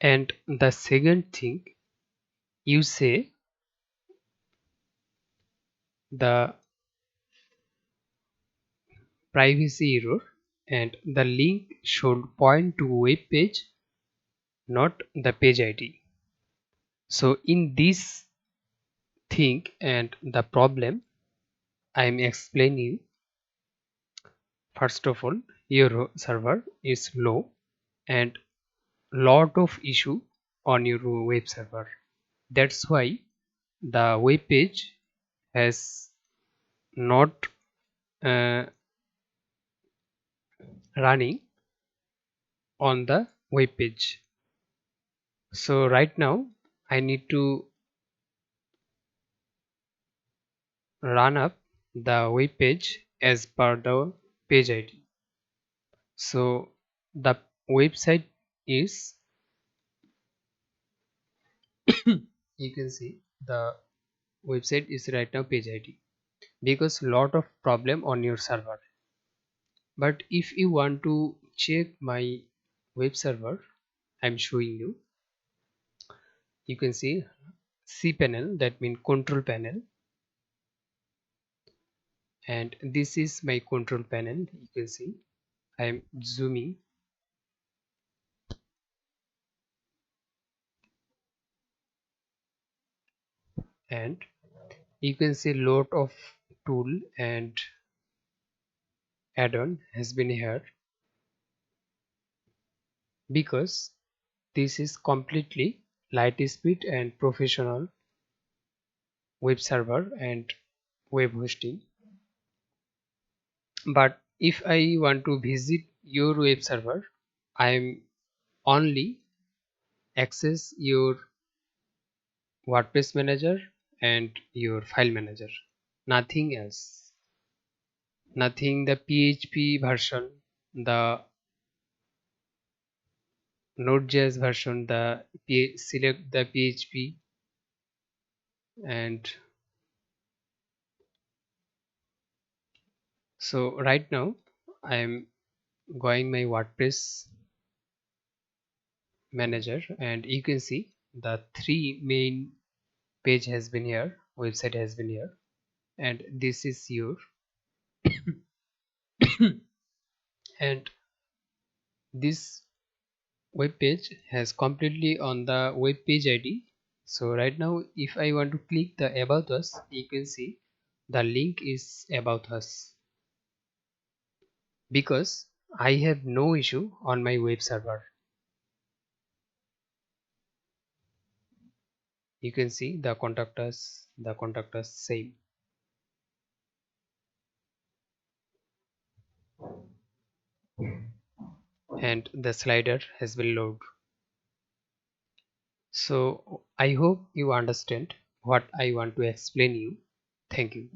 And the second thing, you say the privacy error and the link should point to web page, not the page ID. So in this thing and the problem I am explaining, first of all, your server is low and lot of issue on your web server. That's why the web page has not uh, running on the web page. So right now I need to run up the web page as per the page ID. So the website is you can see the website is right now page ID because lot of problem on your server. But if you want to check my web server, I'm showing you. You can see cpanel, that means control panel, and this is my control panel. You can see I'm zooming, and you can see lot of tool and add-on has been here because this is completely light speed and professional web server and web hosting. But if I want to visit your web server, I am only access your WordPress manager and your file manager, nothing else, nothing the PHP version, the Node.js version, the select the PHP, and so right now I am going my WordPress manager, and you can see the three main page has been here, website has been here, and this is your and this web page has completely on the web page ID. So right now if I want to click the about us, you can see the link is about us because I have no issue on my web server. You can see the contact us same, and the slider has been loaded. So I hope you understand what I want to explain you. Thank you.